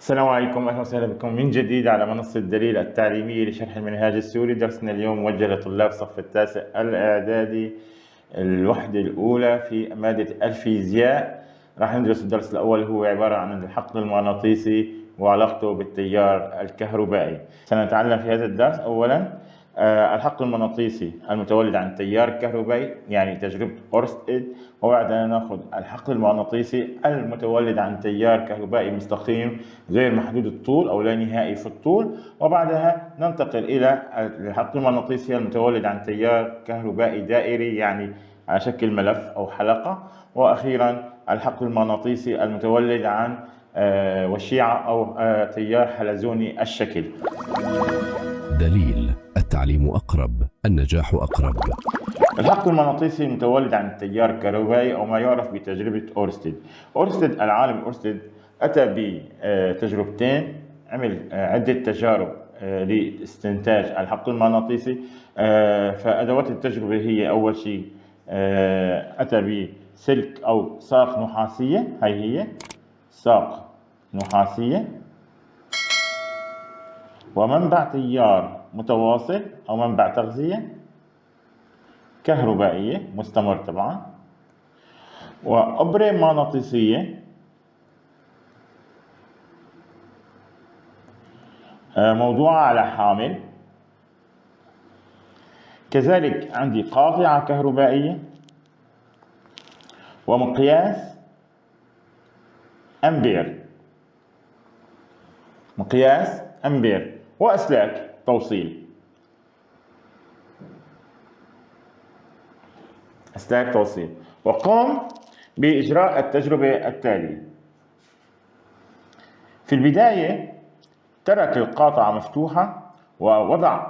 السلام عليكم، أهلا وسهلا بكم من جديد على منصة دليل التعليمية لشرح المنهاج السوري. درسنا اليوم موجه لطلاب الصف التاسع الإعدادي الوحدة الأولى في مادة الفيزياء. راح ندرس الدرس الأول، هو عبارة عن الحقل المغناطيسي وعلاقته بالتيار الكهربائي. سنتعلم في هذا الدرس أولا الحقل المغناطيسي المتولد عن التيار الكهربائي، يعني تجربة أورستيد، وبعدها ناخذ الحقل المغناطيسي المتولد عن تيار كهربائي مستقيم غير محدود الطول أو لا نهائي في الطول، وبعدها ننتقل إلى الحقل المغناطيسي المتولد عن تيار كهربائي دائري، يعني على شكل ملف أو حلقة، وأخيرا الحقل المغناطيسي المتولد عن وشيعة أو تيار حلزوني الشكل. دليل التعليم أقرب، النجاح أقرب. الحقل المغناطيسي المتولد عن التيار الكهربائي أو ما يعرف بتجربة أورستيد. العالم أورستيد أتى بتجربتين، عمل عدة تجارب لاستنتاج الحقل المغناطيسي. فأدوات التجربة هي أول شيء أتى بسلك أو ساق نحاسية، هي ساق نحاسية، ومنبع تيار متواصل أو منبع تغذية كهربائية مستمر طبعا، وأبرة مغناطيسية موضوعة على حامل. كذلك عندي قاطعة كهربائية ومقياس أمبير، وأسلاك توصيل. وقام بإجراء التجربة التالية. في البداية ترك القاطعة مفتوحة ووضع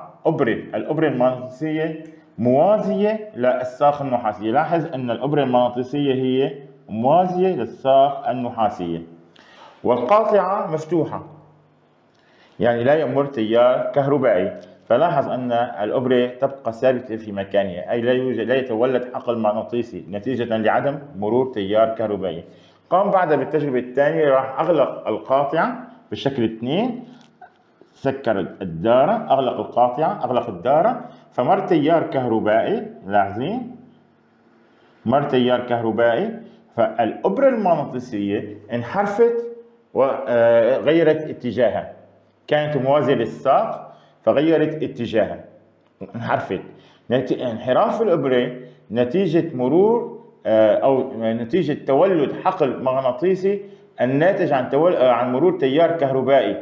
الأبرة المغناطيسية موازية للساق النحاسية. لاحظ أن الأبرة المغناطيسية هي موازية للساق النحاسية، والقاطعة مفتوحة، يعني لا يمر تيار كهربائي. فلاحظ أن الأبرة تبقى ثابتة في مكانها، أي لا يتولد حقل مغناطيسي نتيجة لعدم مرور تيار كهربائي. قام بعدها بالتجربة الثانية، راح أغلق القاطعة بالشكل 2، سكر الدارة، أغلق القاطعة، أغلق الدارة، فمر تيار كهربائي. لاحظين مر تيار كهربائي، فالأبرة المغناطيسية انحرفت وغيرت اتجاهها، كانت موازية للساق فغيرت اتجاهها، انحرفت. انحراف الإبرة نتيجة مرور أو نتيجة تولد حقل مغناطيسي الناتج عن مرور تيار كهربائي.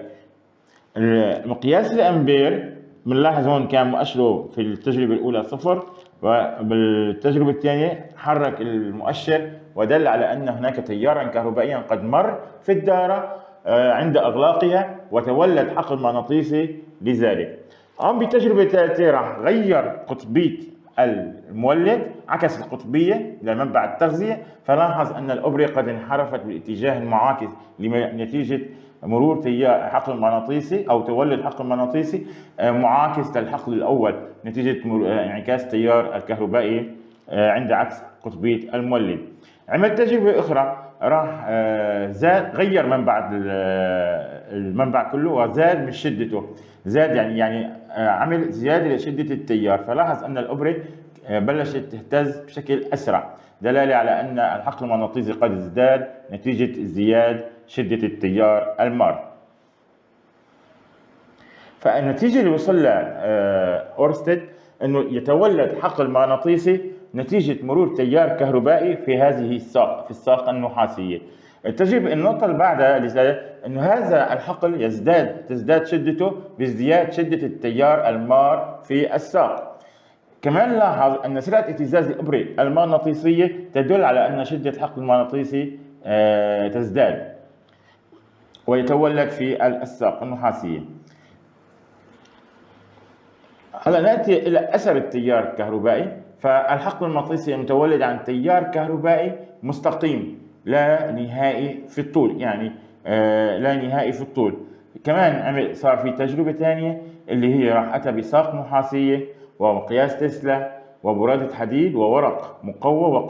مقياس الأمبير بنلاحظ هون كان مؤشره في التجربة الأولى 0، وبالتجربة الثانية حرك المؤشر ودل على أن هناك تيارا كهربائيا قد مر في الدارة عند إغلاقها وتولد حقل مغناطيسي لذلك. قام بتجربة ثالثة، راح غير قطبية المولد، عكس القطبية لمنبع التغذية، فلاحظ أن الأبرة قد انحرفت بالاتجاه المعاكس نتيجة مرور تيار حقل مغناطيسي أو تولد حقل مغناطيسي معاكس للحقل الأول نتيجة انعكاس تيار الكهربائي عند عكس قطبية المولد. عمل تجربة أخرى، راح غير المنبع كله وزاد من شدته، زاد يعني عمل زيادة لشدة التيار، فلاحظ أن الأبرة بلشت تهتز بشكل أسرع، دلالة على أن الحقل المغناطيسي قد ازداد نتيجة ازدياد شدة التيار المار. فالنتيجة اللي وصل لها أورستيد أنه يتولد حقل مغناطيسي نتيجة مرور تيار كهربائي في هذه الساق، في الساق النحاسية. النقطة اللي بعدها أنه هذا الحقل تزداد شدته بازدياد شدة التيار المار في الساق. كمان لاحظ أن سرعة اهتزاز الإبرة المغناطيسية تدل على أن شدة الحقل المغناطيسي تزداد ويتولد في الساق النحاسية. هلا نأتي إلى أثر التيار الكهربائي. فالحقل المغناطيسي المتولد عن تيار كهربائي مستقيم لا نهائي في الطول، يعني لا نهائي في الطول. كمان صار في تجربة ثانية اللي هي راح أتى بساق نحاسية ومقياس تسلا وبرادة حديد وورق مقوى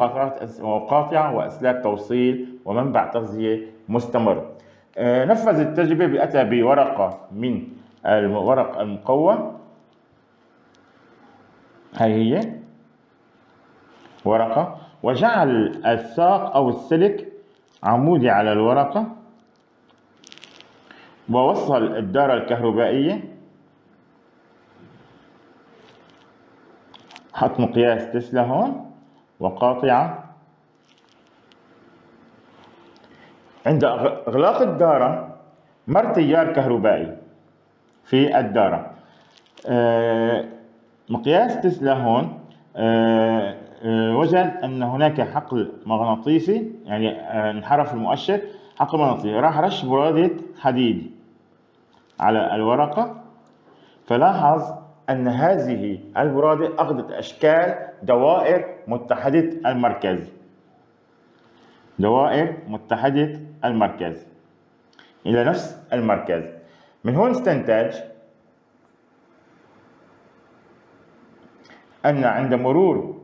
وقاطعة وأسلاك توصيل ومنبع تغذية مستمر. نفذ التجربة بأتى بورقة من الورق المقوى، هاي هي ورقة، وجعل الساق أو السلك عمودي على الورقة، ووصل الدارة الكهربائية، حط مقياس تسلا هون وقاطعة. عند إغلاق الدارة مر تيار كهربائي في الدارة. مقياس تسلا هون وجد أن هناك حقل مغناطيسي، يعني انحرف المؤشر حقل مغناطيسي، راح رش برادة حديد على الورقة، فلاحظ أن هذه البرادة أخذت أشكال دوائر متحدة المركز، دوائر متحدة المركز إلى نفس المركز. من هون استنتج أن عند مرور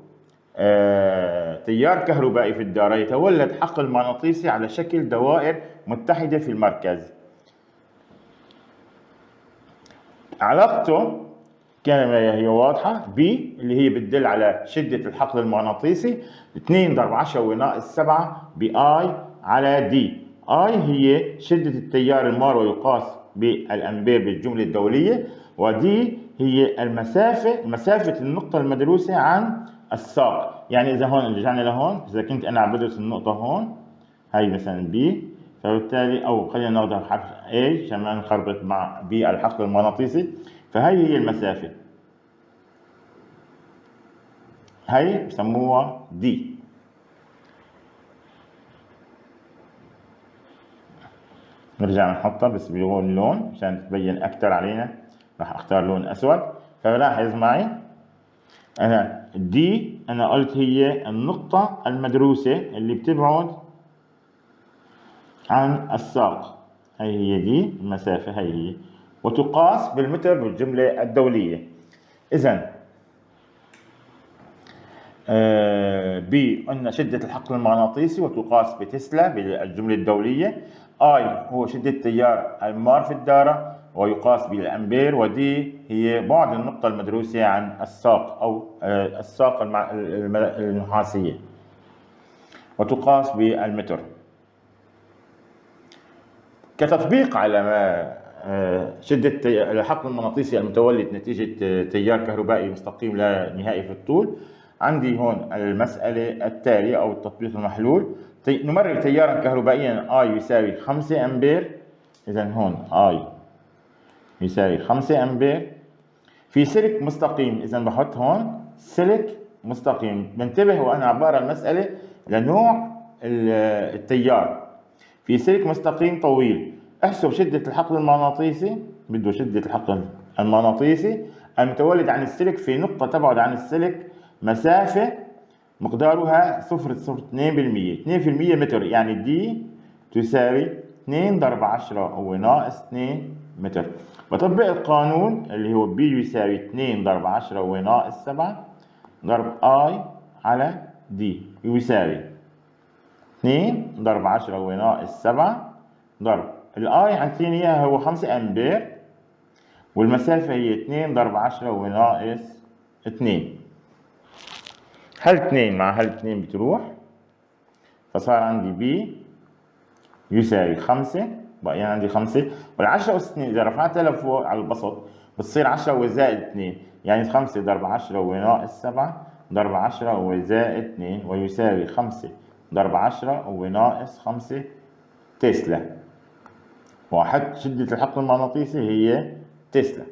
تيار كهربائي في الدارة يتولد حقل مغناطيسي على شكل دوائر متحدة في المركز. علاقته كانت هي واضحة، B اللي هي بتدل على شدة الحقل المغناطيسي، 2 ضرب 10 وناقص 7 بI على D. I هي شدة التيار المار ويقاس بالأمبير بالجملة الدولية، ودي هي مسافة النقطة المدروسة عن الساق. يعني إذا هون رجعنا لهون، إذا كنت أنا عم بدرس النقطة هون، هاي مثلا B، فبالتالي أو خلينا ناخذها حرف A عشان نخربط مع B الحقل المغناطيسي، فهي هي المسافة، هي بسموها D. نرجع نحطها بس بلون لون عشان تبين أكثر علينا، راح أختار لون أسود. فلاحظ معي أنا دي أنا قلت هي النقطة المدروسة اللي بتبعد عن الساق، هي دي المسافة، هي وتقاس بالمتر بالجملة الدولية. إذن B قلنا شدة الحقل المغناطيسي وتقاس بتسلا بالجملة الدولية. I هو شدة التيار المار في الدارة ويقاس بالأمبير، ودي هي بعد النقطة المدروسة عن الساق أو الساق النحاسية وتقاس بالمتر. كتطبيق على ما شدة الحقل المغناطيسي المتولد نتيجة تيار كهربائي مستقيم لا نهائي في الطول، عندي هون المسألة التالية أو التطبيق المحلول. نمرر تيارا كهربائيا I يساوي 5 أمبير، إذا هون I يساوي 5 أمبير في سلك مستقيم. إذا بحط هون سلك مستقيم، بنتبه وأنا عبارة المسألة لنوع التيار في سلك مستقيم طويل. احسب شدة الحقل المغناطيسي، بده شدة الحقل المغناطيسي المتولد عن السلك في نقطة تبعد عن السلك مسافة مقدارها 0.02%، 2% متر، يعني دي تساوي 2 ضرب 10 وناقص 2 متر. بطبق القانون اللي هو B يساوي 2 ضرب 10 وناقص 7 ضرب I على D يساوي 2 ضرب 10 وناقص 7 ضرب الآي عطيني إياها هو 5 أمبير، والمسافة هي 2 ضرب 10 وناقص 2. هال 2 مع هال 2 بتروح، فصار عندي B يساوي 5، بقى عندي 5، وال10 أس 2 إذا رفعتها لفوق على البسط بتصير 10 وزائد 2، يعني 5 ضرب 10 وناقص 7 ضرب 10 وزائد 2 ويساوي 5 ضرب 10 وناقص 5 تسلا. وحد شدة الحقل المغناطيسي هي تسلا.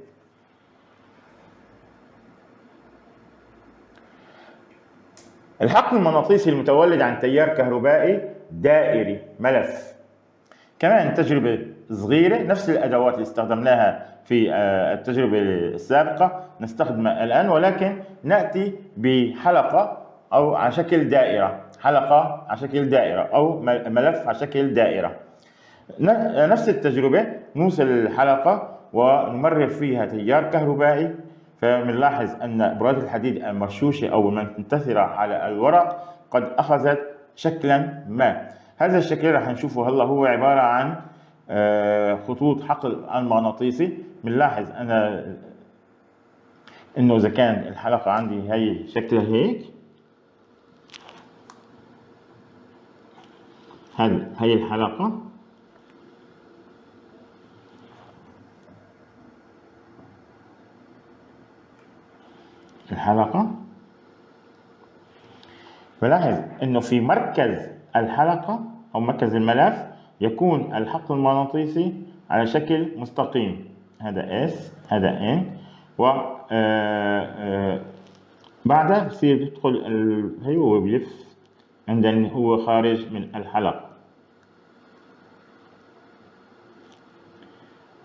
الحقل المغناطيسي المتولد عن تيار كهربائي دائري ملف. كمان تجربة صغيرة، نفس الأدوات اللي استخدمناها في التجربة السابقة نستخدمها الآن، ولكن نأتي بحلقة أو على شكل دائرة، حلقة على شكل دائرة أو ملف على شكل دائرة. نفس التجربة، نوصل الحلقة ونمرر فيها تيار كهربائي، فبنلاحظ أن برادة الحديد المرشوشة أو المنتثرة على الورق قد أخذت شكلا ما. هذا الشكل رح نشوفه هلا هو عبارة عن خطوط حقل المغناطيسي. بنلاحظ أنا إنه إذا كان الحلقة عندي هي شكلها هيك، هي الحلقة، بلاحظ انه في مركز الحلقة او مركز الملف يكون الحقل المغناطيسي على شكل مستقيم، هذا اس هذا ان، و بعدها بصير يدخل هي هو بيلف عندما هو خارج من الحلقة،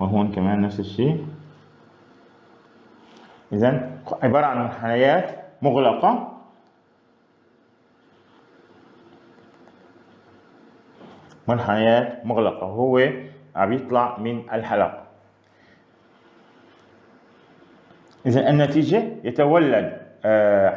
وهون كمان نفس الشيء. إذن عبارة عن منحنيات مغلقة وهو عم يطلع من الحلقة. إذن النتيجة يتولد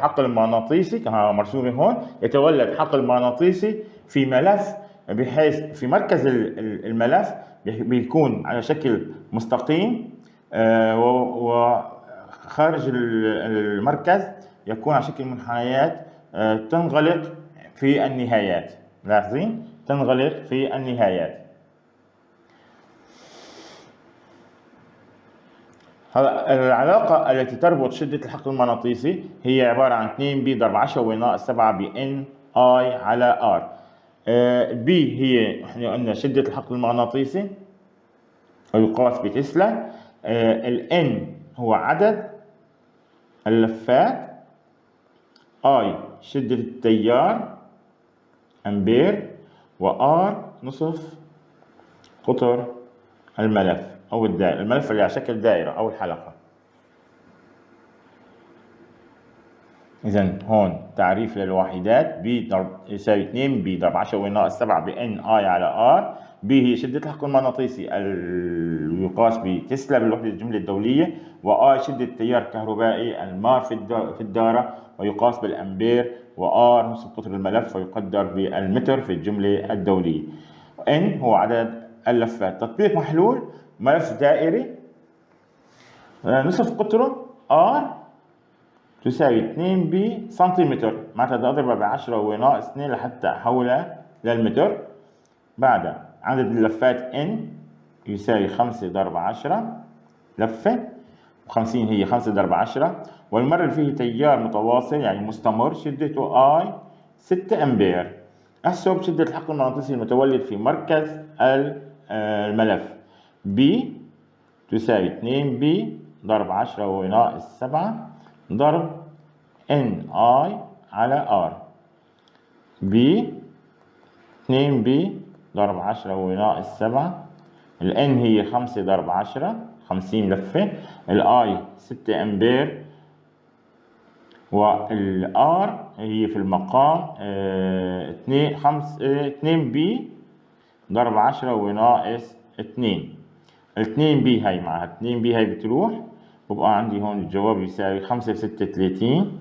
حقل مغناطيسي كما مرسوم هون، يتولد حقل مغناطيسي في ملف، بحيث في مركز الملف بيكون على شكل مستقيم، وخارج المركز يكون على شكل منحنيات تنغلق في النهايات. لاحظين؟ تنغلق في النهايات. هلا العلاقة التي تربط شدة الحقل المغناطيسي هي عبارة عن 2B ضرب 10 وناقص 7 بN I على R. B هي احنا قلنا شدة الحقل المغناطيسي ويقاس بتسلا. N هو عدد اللفات. I شدة التيار أمبير، و R نصف قطر الملف أو الدائرة، الملف اللي على شكل دائرة أو الحلقة. إذن هون تعريف للوحدات: B يساوي 2B ضرب 10 وناقص 7 بN I على R. B هي شدة الحقل المغناطيسي يقاس بتسلا بالوحدة الجملة الدولية، و I شدة التيار الكهربائي المار في الدارة ويقاس بالأمبير، و R نصف قطر الملف ويقدر بالمتر في الجملة الدولية. N هو عدد اللفات. تطبيق محلول: ملف دائري نصف قطره R تساوي 2B سنتيمتر، معناتها بدي اضربها ب 10 وناقص 2 لحتى احولها للمتر. بعدها عدد اللفات N يساوي 5 ضرب 10 لفة، و50 هي 5 ضرب 10، والمر فيه تيار متواصل يعني مستمر شدته I 6 أمبير. احسب شدة الحقل المغناطيسي المتولد في مركز الملف. B تساوي 2B ضرب 10 وناقص 7 ضرب NI على R. B 2B ضرب 10 وناقص 7. ال N هي 5 ضرب 10 50 لفة. ال I 6 أمبير، وال R هي في المقام 2B ضرب 10 وناقص 2. ال 2B هاي معها 2B هاي بتروح، وبقى عندي هون الجواب يساوي 5 في 6 30.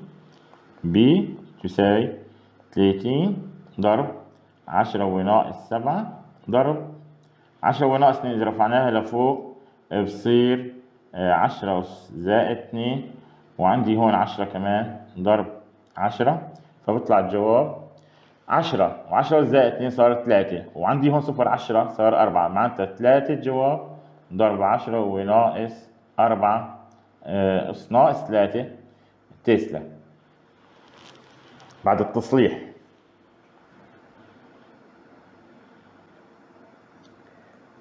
B تساوي 30 ضرب 10 وناقص 7 ضرب 10 وناقص 2 إذا رفعناها لفوق بصير 10 زائد 2، وعندي هون 10 كمان ضرب 10، فبطلع الجواب 10 و10 زائد 2 صار 3، وعندي هون صفر 10 صار 4، معناتها 3 الجواب ضرب 10 وناقص 4 ناقص 3 تسلا بعد التصليح.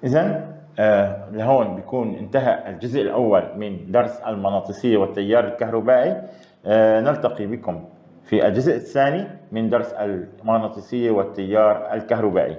إذن لهون بيكون انتهى الجزء الأول من درس المغناطيسية والتيار الكهربائي. نلتقي بكم في الجزء الثاني من درس المغناطيسية والتيار الكهربائي.